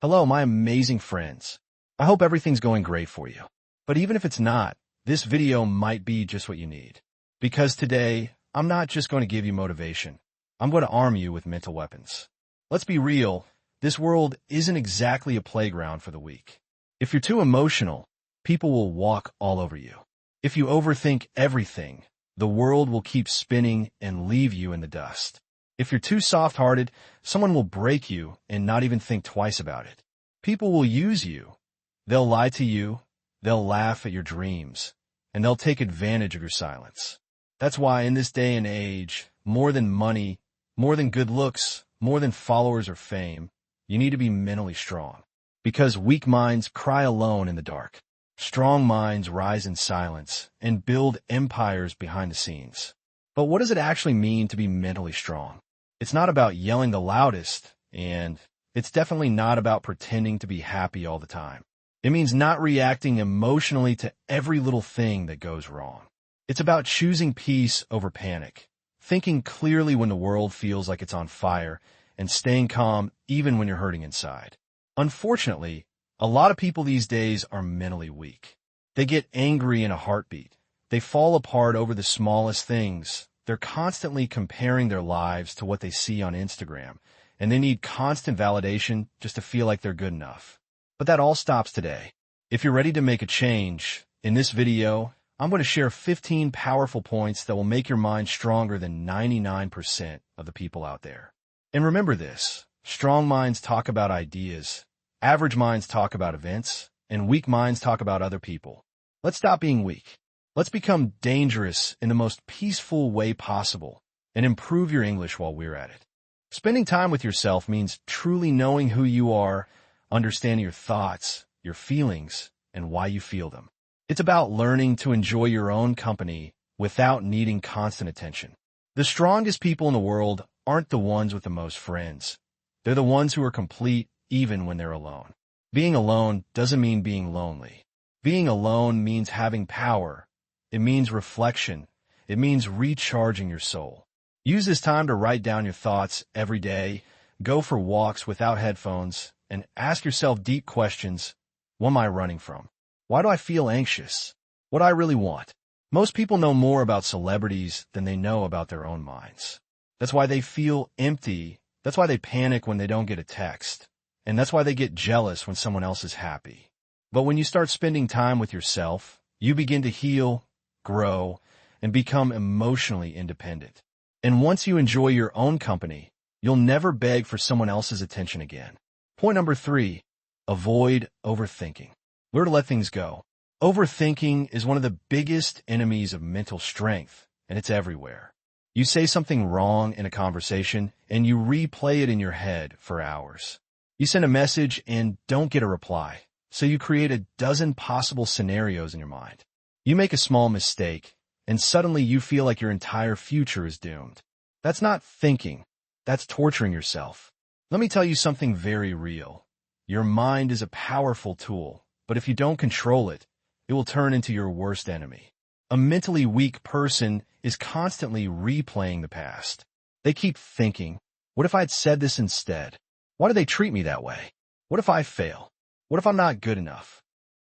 Hello, my amazing friends. I hope everything's going great for you. But even if it's not, this video might be just what you need. Because today, I'm not just going to give you motivation. I'm going to arm you with mental weapons. Let's be real, this world isn't exactly a playground for the weak. If you're too emotional, people will walk all over you. If you overthink everything, the world will keep spinning and leave you in the dust. If you're too soft-hearted, someone will break you and not even think twice about it. People will use you. They'll lie to you, they'll laugh at your dreams, and they'll take advantage of your silence. That's why in this day and age, more than money, more than good looks, more than followers or fame, you need to be mentally strong. Because weak minds cry alone in the dark. Strong minds rise in silence and build empires behind the scenes. But what does it actually mean to be mentally strong? It's not about yelling the loudest, and it's definitely not about pretending to be happy all the time. It means not reacting emotionally to every little thing that goes wrong. It's about choosing peace over panic, thinking clearly when the world feels like it's on fire, and staying calm even when you're hurting inside. Unfortunately, a lot of people these days are mentally weak. They get angry in a heartbeat. They fall apart over the smallest things. They're constantly comparing their lives to what they see on Instagram, and they need constant validation just to feel like they're good enough. But that all stops today. If you're ready to make a change, in this video, I'm going to share 15 powerful points that will make your mind stronger than 99% of the people out there. And remember this, strong minds talk about ideas, average minds talk about events, and weak minds talk about other people. Let's stop being weak. Let's become dangerous in the most peaceful way possible and improve your English while we're at it. Spending time with yourself means truly knowing who you are, understanding your thoughts, your feelings, and why you feel them. It's about learning to enjoy your own company without needing constant attention. The strongest people in the world aren't the ones with the most friends. They're the ones who are complete even when they're alone. Being alone doesn't mean being lonely. Being alone means having power. It means reflection. It means recharging your soul. Use this time to write down your thoughts every day, go for walks without headphones, and ask yourself deep questions. What am I running from? Why do I feel anxious? What do I really want? Most people know more about celebrities than they know about their own minds. That's why they feel empty. That's why they panic when they don't get a text. And that's why they get jealous when someone else is happy. But when you start spending time with yourself, you begin to heal, grow, and become emotionally independent. And once you enjoy your own company, you'll never beg for someone else's attention again. Point number 3, avoid overthinking. Learn to let things go. Overthinking is one of the biggest enemies of mental strength, and it's everywhere. You say something wrong in a conversation, and you replay it in your head for hours. You send a message and don't get a reply, so you create a dozen possible scenarios in your mind. You make a small mistake, and suddenly you feel like your entire future is doomed. That's not thinking. That's torturing yourself. Let me tell you something very real. Your mind is a powerful tool, but if you don't control it, it will turn into your worst enemy. A mentally weak person is constantly replaying the past. They keep thinking, what if I had said this instead? Why do they treat me that way? What if I fail? What if I'm not good enough?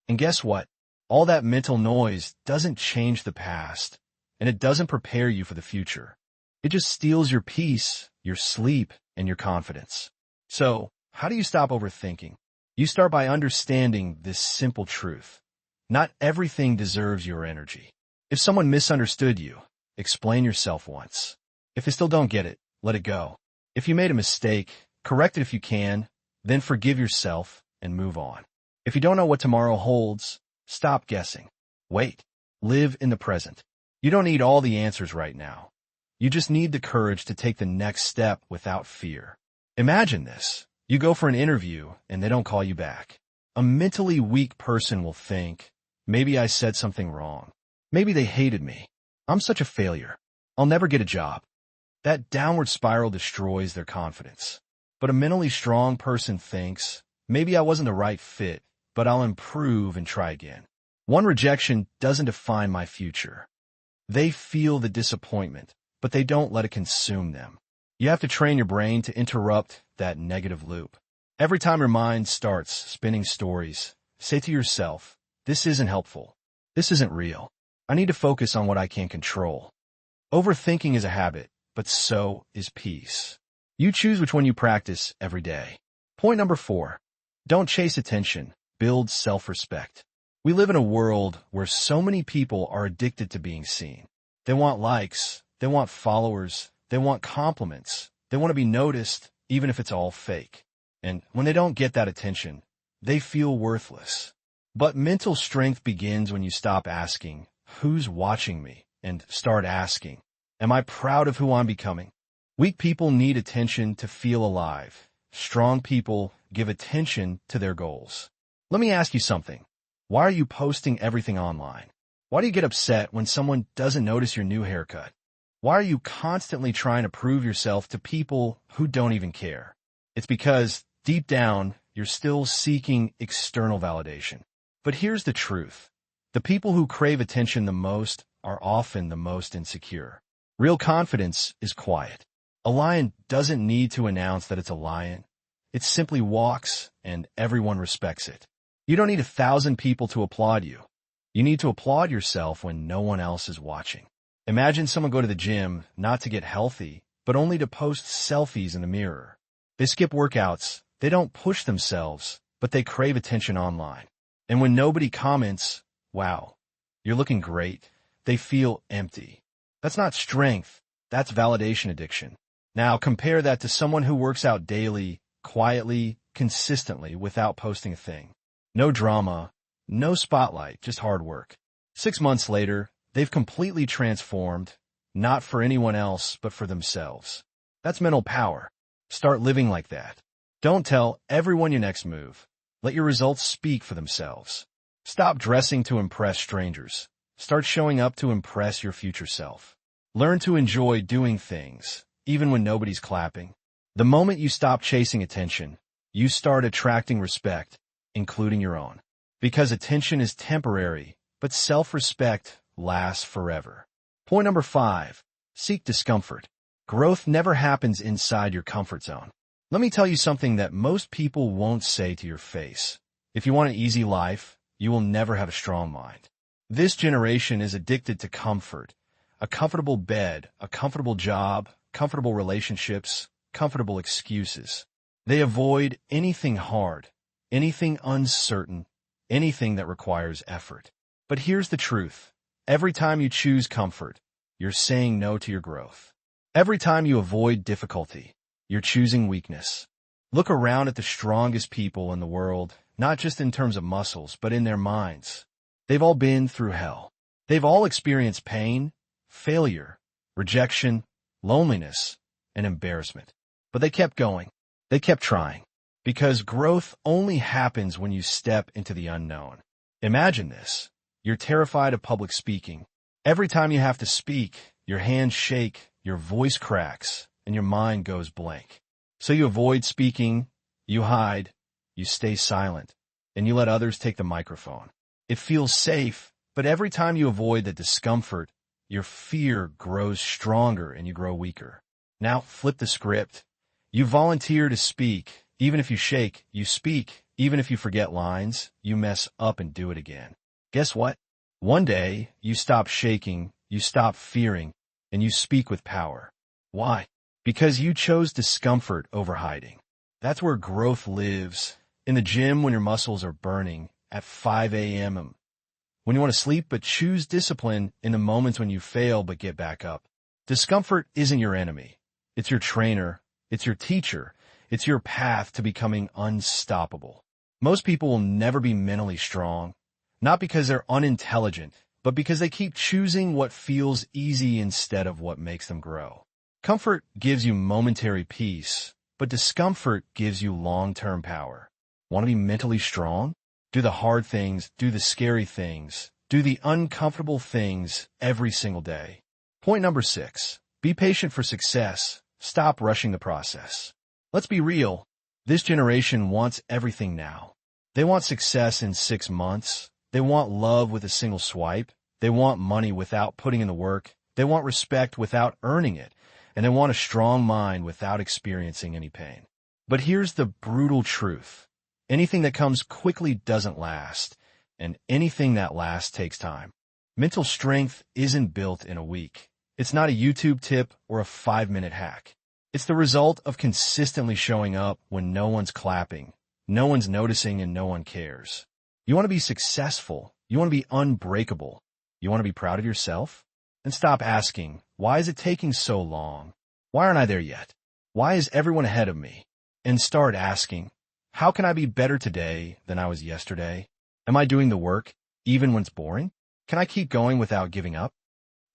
And guess what? All that mental noise doesn't change the past, and it doesn't prepare you for the future. It just steals your peace, your sleep, and your confidence. So, how do you stop overthinking? You start by understanding this simple truth. Not everything deserves your energy. If someone misunderstood you, explain yourself once. If they still don't get it, let it go. If you made a mistake, correct it if you can, then forgive yourself and move on. If you don't know what tomorrow holds, stop guessing. Wait. Live in the present. You don't need all the answers right now. You just need the courage to take the next step without fear. Imagine this. You go for an interview and they don't call you back. A mentally weak person will think, maybe I said something wrong. Maybe they hated me. I'm such a failure. I'll never get a job. That downward spiral destroys their confidence. But a mentally strong person thinks, maybe I wasn't the right fit, but I'll improve and try again. One rejection doesn't define my future. They feel the disappointment, but they don't let it consume them. You have to train your brain to interrupt that negative loop. Every time your mind starts spinning stories, say to yourself, this isn't helpful. This isn't real. I need to focus on what I can control. Overthinking is a habit, but so is peace. You choose which one you practice every day. Point number 4. Don't chase attention. Build self-respect. We live in a world where so many people are addicted to being seen. They want likes. They want followers. They want compliments. They want to be noticed, even if it's all fake. And when they don't get that attention, they feel worthless. But mental strength begins when you stop asking, who's watching me? And start asking, am I proud of who I'm becoming? Weak people need attention to feel alive. Strong people give attention to their goals. Let me ask you something. Why are you posting everything online? Why do you get upset when someone doesn't notice your new haircut? Why are you constantly trying to prove yourself to people who don't even care? It's because, deep down, you're still seeking external validation. But here's the truth. The people who crave attention the most are often the most insecure. Real confidence is quiet. A lion doesn't need to announce that it's a lion. It simply walks, and everyone respects it. You don't need 1,000 people to applaud you. You need to applaud yourself when no one else is watching. Imagine someone go to the gym not to get healthy, but only to post selfies in the mirror. They skip workouts. They don't push themselves, but they crave attention online. And when nobody comments, wow, you're looking great, they feel empty. That's not strength. That's validation addiction. Now compare that to someone who works out daily, quietly, consistently, without posting a thing. No drama, no spotlight, just hard work. 6 months later, they've completely transformed, not for anyone else, but for themselves. That's mental power. Start living like that. Don't tell everyone your next move. Let your results speak for themselves. Stop dressing to impress strangers. Start showing up to impress your future self. Learn to enjoy doing things, even when nobody's clapping. The moment you stop chasing attention, you start attracting respect, including your own. Because attention is temporary, but self-respect lasts forever. Point number 5. Seek discomfort. Growth never happens inside your comfort zone. Let me tell you something that most people won't say to your face. If you want an easy life, you will never have a strong mind. This generation is addicted to comfort. A comfortable bed, a comfortable job, comfortable relationships, comfortable excuses. They avoid anything hard, anything uncertain, anything that requires effort. But here's the truth. Every time you choose comfort, you're saying no to your growth. Every time you avoid difficulty, you're choosing weakness. Look around at the strongest people in the world, not just in terms of muscles, but in their minds. They've all been through hell. They've all experienced pain, failure, rejection, loneliness, and embarrassment. But they kept going. They kept trying. Because growth only happens when you step into the unknown. Imagine this. You're terrified of public speaking. Every time you have to speak, your hands shake, your voice cracks, and your mind goes blank. So you avoid speaking, you hide, you stay silent, and you let others take the microphone. It feels safe, but every time you avoid the discomfort, your fear grows stronger and you grow weaker. Now flip the script. You volunteer to speak. Even if you shake, you speak. Even if you forget lines, you mess up and do it again. Guess what? One day, you stop shaking, you stop fearing, and you speak with power. Why? Because you chose discomfort over hiding. That's where growth lives. In the gym when your muscles are burning, at 5 a.m. When you want to sleep but choose discipline in the moments when you fail but get back up. Discomfort isn't your enemy. It's your trainer. It's your teacher. It's your path to becoming unstoppable. Most people will never be mentally strong, not because they're unintelligent, but because they keep choosing what feels easy instead of what makes them grow. Comfort gives you momentary peace, but discomfort gives you long-term power. Want to be mentally strong? Do the hard things, do the scary things, do the uncomfortable things every single day. Point number 6. Be patient for success. Stop rushing the process. Let's be real. This generation wants everything now. They want success in 6 months. They want love with a single swipe. They want money without putting in the work. They want respect without earning it. And they want a strong mind without experiencing any pain. But here's the brutal truth. Anything that comes quickly doesn't last, and anything that lasts takes time. Mental strength isn't built in a week. It's not a YouTube tip or a 5-minute hack. It's the result of consistently showing up when no one's clapping, no one's noticing, and no one cares. You want to be successful. You want to be unbreakable. You want to be proud of yourself? Then stop asking, why is it taking so long? Why aren't I there yet? Why is everyone ahead of me? And start asking, how can I be better today than I was yesterday? Am I doing the work, even when it's boring? Can I keep going without giving up?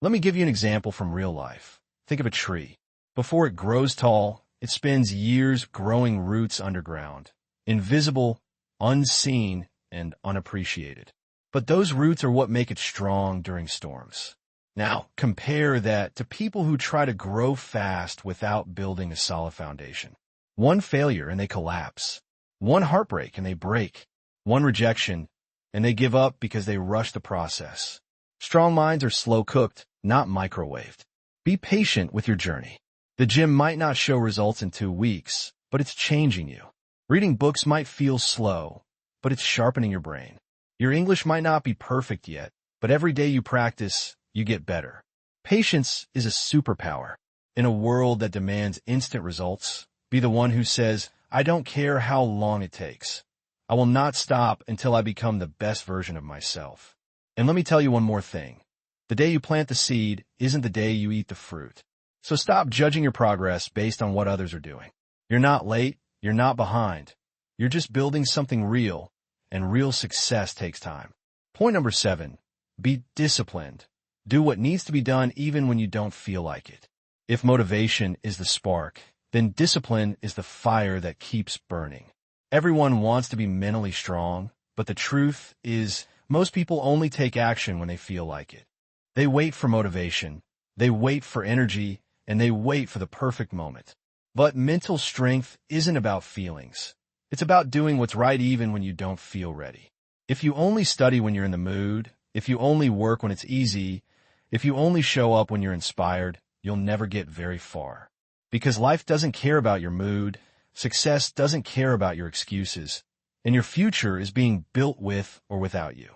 Let me give you an example from real life. Think of a tree. Before it grows tall, it spends years growing roots underground, invisible, unseen, and unappreciated. But those roots are what make it strong during storms. Now, compare that to people who try to grow fast without building a solid foundation. One failure and they collapse. One heartbreak and they break. One rejection and they give up because they rush the process. Strong minds are slow cooked, not microwaved. Be patient with your journey. The gym might not show results in 2 weeks, but it's changing you. Reading books might feel slow, but it's sharpening your brain. Your English might not be perfect yet, but every day you practice, you get better. Patience is a superpower. In a world that demands instant results, be the one who says, I don't care how long it takes. I will not stop until I become the best version of myself. And let me tell you one more thing. The day you plant the seed isn't the day you eat the fruit. So stop judging your progress based on what others are doing. You're not late. You're not behind. You're just building something real, and real success takes time. Point number 7, be disciplined. Do what needs to be done even when you don't feel like it. If motivation is the spark, then discipline is the fire that keeps burning. Everyone wants to be mentally strong, but the truth is most people only take action when they feel like it. They wait for motivation, they wait for energy, and they wait for the perfect moment. But mental strength isn't about feelings. It's about doing what's right even when you don't feel ready. If you only study when you're in the mood, if you only work when it's easy, if you only show up when you're inspired, you'll never get very far. Because life doesn't care about your mood, success doesn't care about your excuses, and your future is being built with or without you.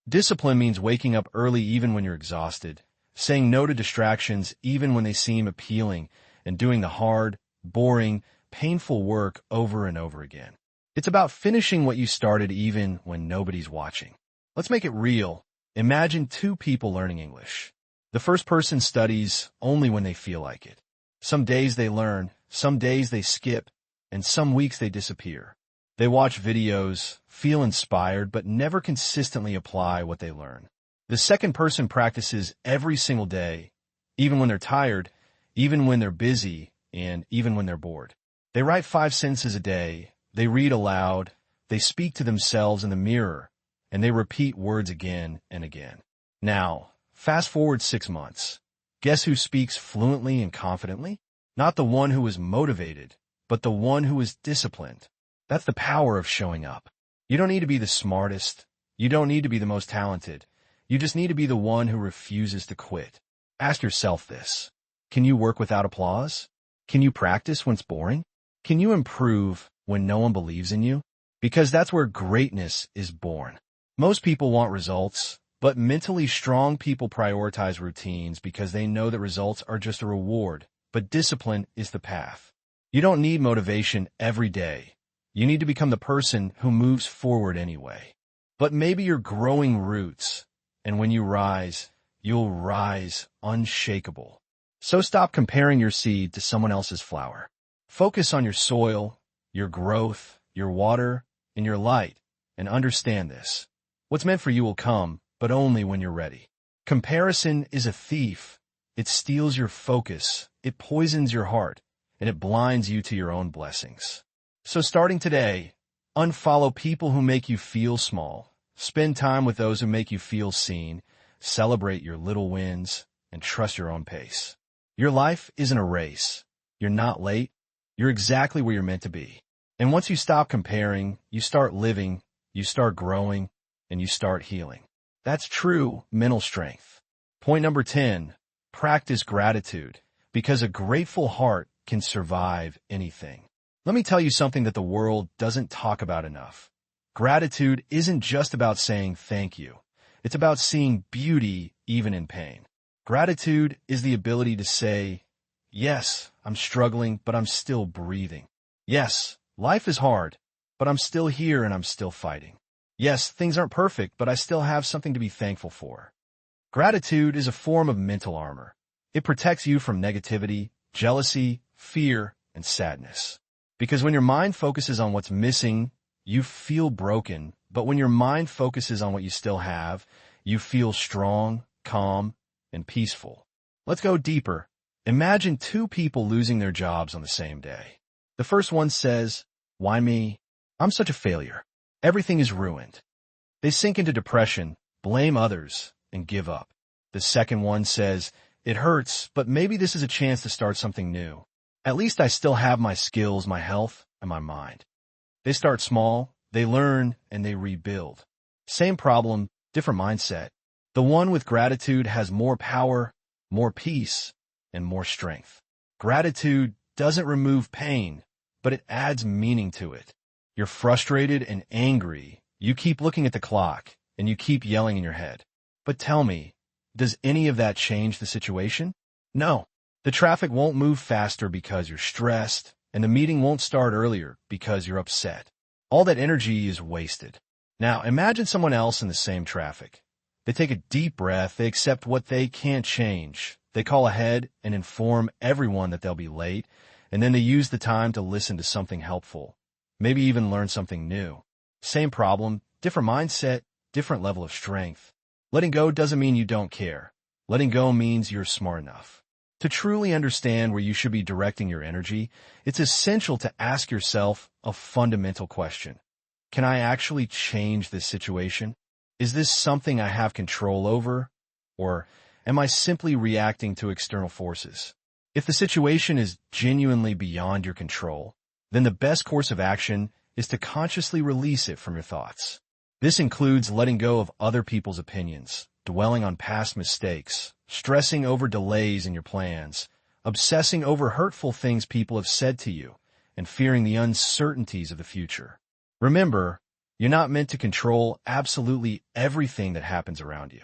Discipline means waking up early even when you're exhausted, saying no to distractions even when they seem appealing, and doing the hard, boring, painful work over and over again. It's about finishing what you started even when nobody's watching. Let's make it real. Imagine 2 people learning English. The first person studies only when they feel like it. Some days they learn, some days they skip, and some weeks they disappear. They watch videos, feel inspired, but never consistently apply what they learn. The second person practices every single day, even when they're tired, even when they're busy, and even when they're bored. They write 5 sentences a day, they read aloud, they speak to themselves in the mirror, and they repeat words again and again. Now, fast forward 6 months. Guess who speaks fluently and confidently? Not the one who is motivated, but the one who is disciplined. That's the power of showing up. You don't need to be the smartest. You don't need to be the most talented. You just need to be the one who refuses to quit. Ask yourself this. Can you work without applause? Can you practice when it's boring? Can you improve when no one believes in you? Because that's where greatness is born. Most people want results, but mentally strong people prioritize routines because they know that results are just a reward, but discipline is the path. You don't need motivation every day. You need to become the person who moves forward anyway. But maybe you're growing roots, and when you rise, you'll rise unshakable. So stop comparing your seed to someone else's flower. Focus on your soil, your growth, your water, and your light, and understand this. What's meant for you will come, but only when you're ready. Comparison is a thief. It steals your focus, it poisons your heart, and it blinds you to your own blessings. So starting today, unfollow people who make you feel small. Spend time with those who make you feel seen. Celebrate your little wins, and trust your own pace. Your life isn't a race. You're not late. You're exactly where you're meant to be. And once you stop comparing, you start living, you start growing, and you start healing. That's true mental strength. Point number 10, practice gratitude, because a grateful heart can survive anything. Let me tell you something that the world doesn't talk about enough. Gratitude isn't just about saying thank you. It's about seeing beauty even in pain. Gratitude is the ability to say, yes, I'm struggling, but I'm still breathing. Yes, life is hard, but I'm still here and I'm still fighting. Yes, things aren't perfect, but I still have something to be thankful for. Gratitude is a form of mental armor. It protects you from negativity, jealousy, fear, and sadness. Because when your mind focuses on what's missing, you feel broken, but when your mind focuses on what you still have, you feel strong, calm, and peaceful. Let's go deeper. Imagine two people losing their jobs on the same day. The first one says, "Why me? I'm such a failure. Everything is ruined." They sink into depression, blame others, and give up. The second one says, "It hurts, but maybe this is a chance to start something new. At least I still have my skills, my health, and my mind." They start small, they learn, and they rebuild. Same problem, different mindset. The one with gratitude has more power, more peace, and more strength. Gratitude doesn't remove pain, but it adds meaning to it. You're frustrated and angry. You keep looking at the clock, and you keep yelling in your head. But tell me, does any of that change the situation? No. The traffic won't move faster because you're stressed, and the meeting won't start earlier because you're upset. All that energy is wasted. Now, imagine someone else in the same traffic. They take a deep breath, they accept what they can't change. They call ahead and inform everyone that they'll be late, and then they use the time to listen to something helpful, maybe even learn something new. Same problem, different mindset, different level of strength. Letting go doesn't mean you don't care. Letting go means you're smart enough. To truly understand where you should be directing your energy, it's essential to ask yourself a fundamental question. Can I actually change this situation? Is this something I have control over? Or am I simply reacting to external forces? If the situation is genuinely beyond your control, then the best course of action is to consciously release it from your thoughts. This includes letting go of other people's opinions, dwelling on past mistakes, stressing over delays in your plans, obsessing over hurtful things people have said to you, and fearing the uncertainties of the future. Remember, you're not meant to control absolutely everything that happens around you.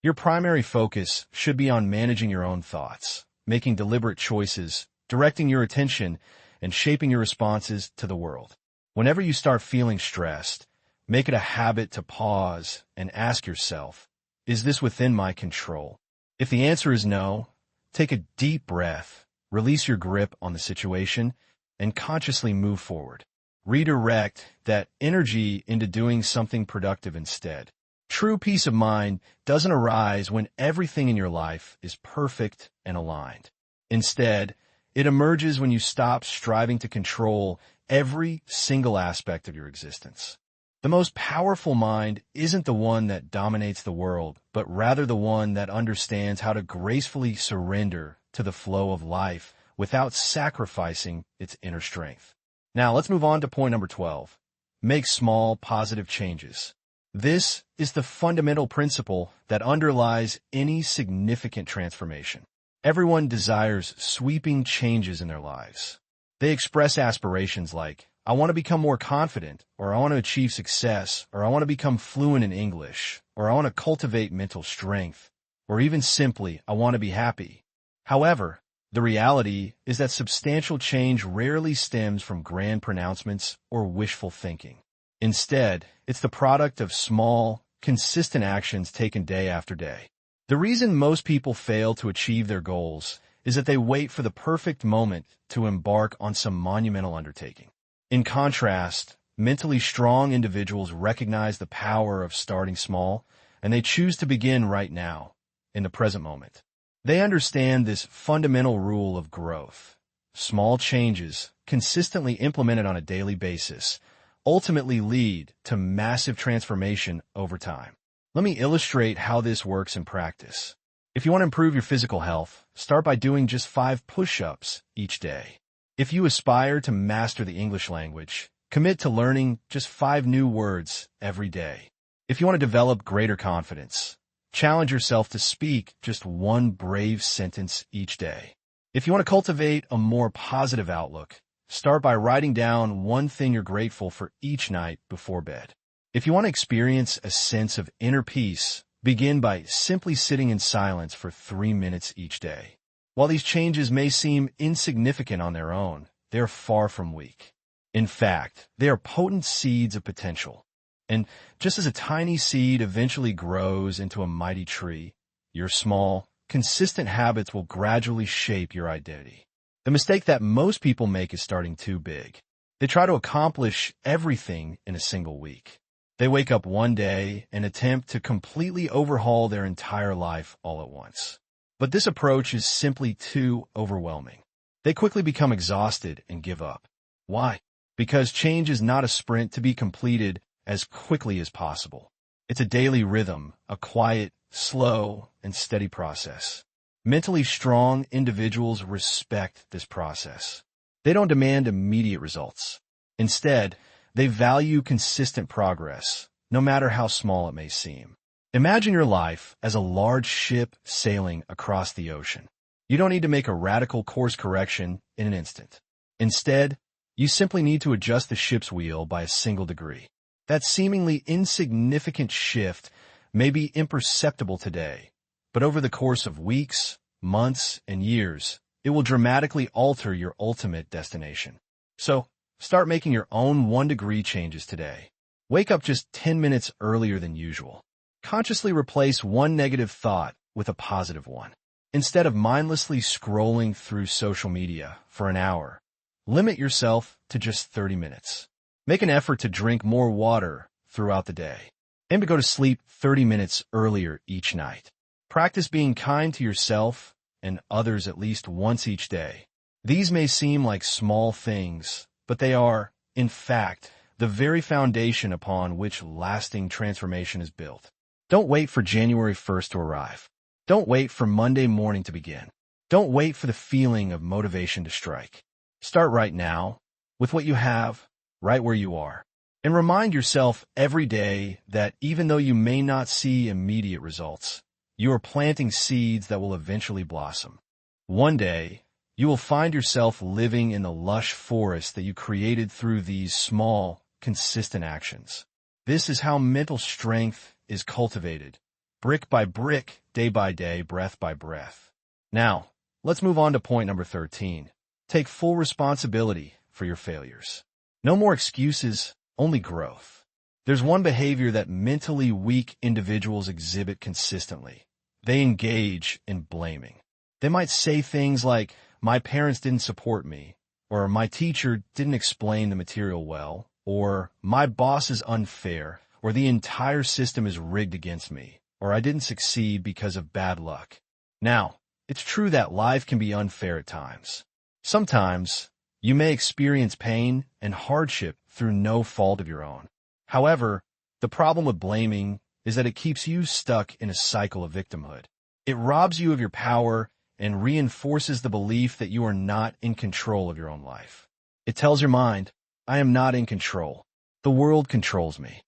Your primary focus should be on managing your own thoughts, making deliberate choices, directing your attention, and shaping your responses to the world. Whenever you start feeling stressed, make it a habit to pause and ask yourself, is this within my control? If the answer is no, take a deep breath, release your grip on the situation, and consciously move forward. Redirect that energy into doing something productive instead. True peace of mind doesn't arise when everything in your life is perfect and aligned. Instead, it emerges when you stop striving to control every single aspect of your existence. The most powerful mind isn't the one that dominates the world, but rather the one that understands how to gracefully surrender to the flow of life without sacrificing its inner strength. Now, let's move on to point number 12. Make small, positive changes. This is the fundamental principle that underlies any significant transformation. Everyone desires sweeping changes in their lives. They express aspirations like, I want to become more confident, or I want to achieve success, or I want to become fluent in English, or I want to cultivate mental strength, or even simply, I want to be happy. However, the reality is that substantial change rarely stems from grand pronouncements or wishful thinking. Instead, it's the product of small, consistent actions taken day after day. The reason most people fail to achieve their goals is that they wait for the perfect moment to embark on some monumental undertaking. In contrast, mentally strong individuals recognize the power of starting small, and they choose to begin right now, in the present moment. They understand this fundamental rule of growth. Small changes, consistently implemented on a daily basis, ultimately lead to massive transformation over time. Let me illustrate how this works in practice. If you want to improve your physical health, start by doing just 5 push-ups each day. If you aspire to master the English language, commit to learning just 5 new words every day. If you want to develop greater confidence, challenge yourself to speak just 1 brave sentence each day. If you want to cultivate a more positive outlook, start by writing down one thing you're grateful for each night before bed. If you want to experience a sense of inner peace, begin by simply sitting in silence for 3 minutes each day. While these changes may seem insignificant on their own, they are far from weak. In fact, they are potent seeds of potential. And just as a tiny seed eventually grows into a mighty tree, your small, consistent habits will gradually shape your identity. The mistake that most people make is starting too big. They try to accomplish everything in a single week. They wake up one day and attempt to completely overhaul their entire life all at once. But this approach is simply too overwhelming. They quickly become exhausted and give up. Why? Because change is not a sprint to be completed as quickly as possible. It's a daily rhythm, a quiet, slow, and steady process. Mentally strong individuals respect this process. They don't demand immediate results. Instead, they value consistent progress, no matter how small it may seem. Imagine your life as a large ship sailing across the ocean. You don't need to make a radical course correction in an instant. Instead, you simply need to adjust the ship's wheel by a single degree. That seemingly insignificant shift may be imperceptible today, but over the course of weeks, months, and years, it will dramatically alter your ultimate destination. So, start making your own 1-degree changes today. Wake up just 10 minutes earlier than usual. Consciously replace one negative thought with a positive one. Instead of mindlessly scrolling through social media for an hour, limit yourself to just 30 minutes. Make an effort to drink more water throughout the day. Aim to go to sleep 30 minutes earlier each night. Practice being kind to yourself and others at least once each day. These may seem like small things, but they are, in fact, the very foundation upon which lasting transformation is built. Don't wait for January 1st to arrive. Don't wait for Monday morning to begin. Don't wait for the feeling of motivation to strike. Start right now, with what you have, right where you are. And remind yourself every day that even though you may not see immediate results, you are planting seeds that will eventually blossom. One day, you will find yourself living in the lush forest that you created through these small, consistent actions. This is how mental strength is cultivated, brick by brick, day by day, breath by breath. Now, let's move on to point number 13. Take full responsibility for your failures. No more excuses, only growth. There's one behavior that mentally weak individuals exhibit consistently. They engage in blaming. They might say things like, "My parents didn't support me," or "My teacher didn't explain the material well," or "My boss is unfair," or "The entire system is rigged against me," or "I didn't succeed because of bad luck." Now, it's true that life can be unfair at times. Sometimes, you may experience pain and hardship through no fault of your own. However, the problem with blaming is that it keeps you stuck in a cycle of victimhood. It robs you of your power and reinforces the belief that you are not in control of your own life. It tells your mind, "I am not in control. The world controls me."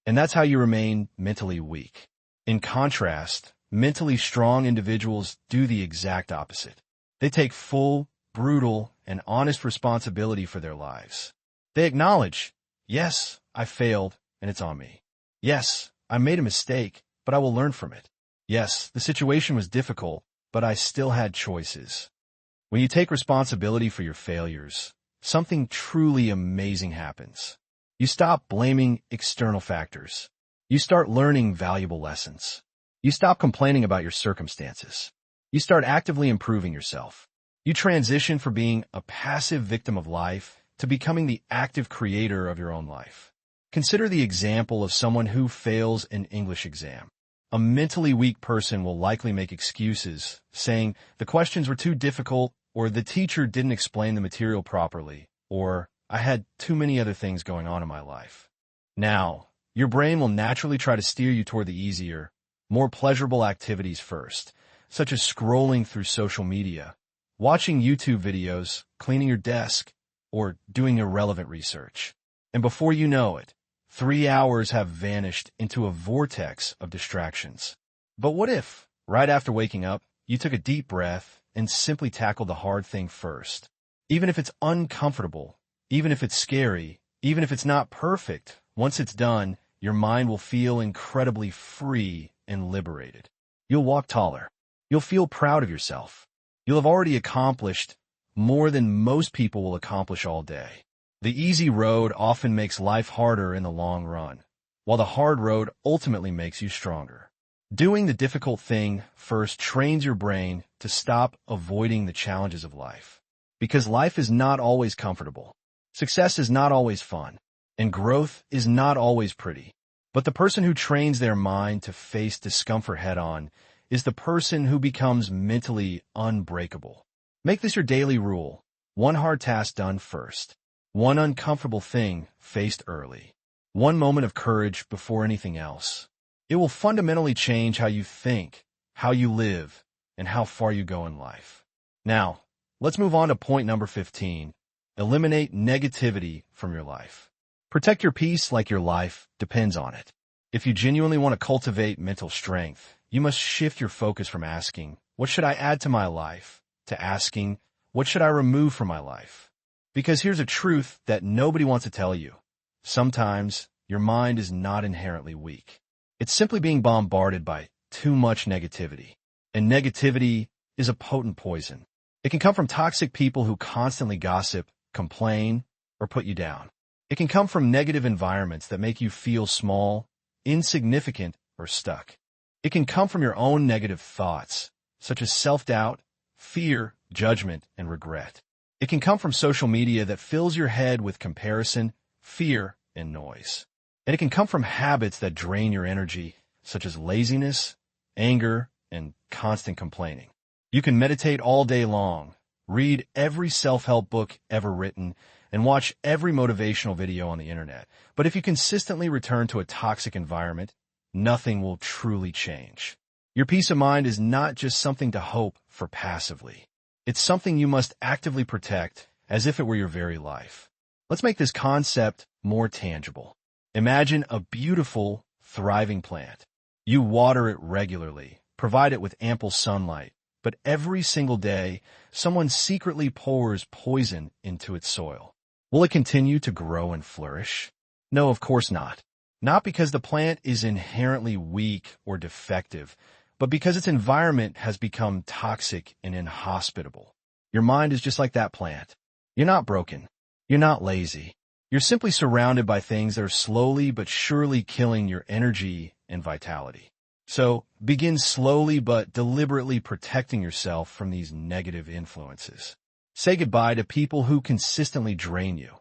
And that's how you remain mentally weak. In contrast, mentally strong individuals do the exact opposite. They take full, brutal, and honest responsibility for their lives. They acknowledge, "Yes, I failed, and it's on me. Yes, I made a mistake, but I will learn from it. Yes, the situation was difficult, but I still had choices." When you take responsibility for your failures, something truly amazing happens. You stop blaming external factors. You start learning valuable lessons. You stop complaining about your circumstances. You start actively improving yourself. You transition from being a passive victim of life to becoming the active creator of your own life. Consider the example of someone who fails an English exam. A mentally weak person will likely make excuses, saying the questions were too difficult, or the teacher didn't explain the material properly, or I had too many other things going on in my life. Now, your brain will naturally try to steer you toward the easier, more pleasurable activities first, such as scrolling through social media, watching YouTube videos, cleaning your desk, or doing irrelevant research. And before you know it, 3 hours have vanished into a vortex of distractions. But what if, right after waking up, you took a deep breath and simply tackled the hard thing first? Even if it's uncomfortable, even if it's scary, even if it's not perfect, once it's done, your mind will feel incredibly free and liberated. You'll walk taller. You'll feel proud of yourself. You'll have already accomplished more than most people will accomplish all day. The easy road often makes life harder in the long run, while the hard road ultimately makes you stronger. Doing the difficult thing first trains your brain to stop avoiding the challenges of life. Because life is not always comfortable. Success is not always fun. And growth is not always pretty. But the person who trains their mind to face discomfort head-on is the person who becomes mentally unbreakable. Make this your daily rule. One hard task done first. One uncomfortable thing faced early. One moment of courage before anything else. It will fundamentally change how you think, how you live, and how far you go in life. Now, let's move on to point number 15. Eliminate negativity from your life. Protect your peace like your life depends on it. If you genuinely want to cultivate mental strength, you must shift your focus from asking, "What should I add to my life?" to asking, "What should I remove from my life?" Because here's a truth that nobody wants to tell you. Sometimes your mind is not inherently weak. It's simply being bombarded by too much negativity. And negativity is a potent poison. It can come from toxic people who constantly gossip, complain, or put you down. It can come from negative environments that make you feel small, insignificant, or stuck. It can come from your own negative thoughts, such as self-doubt, fear, judgment, and regret. It can come from social media that fills your head with comparison, fear, and noise. And it can come from habits that drain your energy, such as laziness, anger, and constant complaining. You can meditate all day long, read every self-help book ever written, and watch every motivational video on the internet. But if you consistently return to a toxic environment, nothing will truly change. Your peace of mind is not just something to hope for passively. It's something you must actively protect as if it were your very life. Let's make this concept more tangible. Imagine a beautiful, thriving plant. You water it regularly, provide it with ample sunlight, but every single day, someone secretly pours poison into its soil. Will it continue to grow and flourish? No, of course not. Not because the plant is inherently weak or defective, but because its environment has become toxic and inhospitable. Your mind is just like that plant. You're not broken. You're not lazy. You're simply surrounded by things that are slowly but surely killing your energy and vitality. So, begin slowly but deliberately protecting yourself from these negative influences. Say goodbye to people who consistently drain you,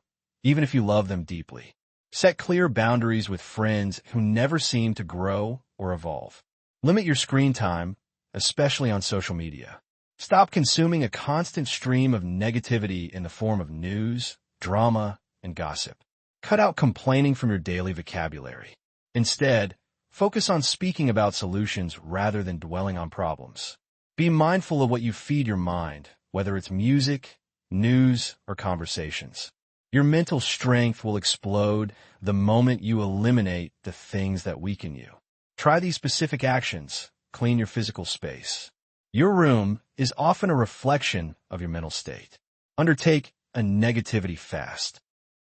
even if you love them deeply. Set clear boundaries with friends who never seem to grow or evolve. Limit your screen time, especially on social media. Stop consuming a constant stream of negativity in the form of news, drama, and gossip. Cut out complaining from your daily vocabulary. Instead, focus on speaking about solutions rather than dwelling on problems. Be mindful of what you feed your mind, whether it's music, news, or conversations. Your mental strength will explode the moment you eliminate the things that weaken you. Try these specific actions. Clean your physical space. Your room is often a reflection of your mental state. Undertake a negativity fast.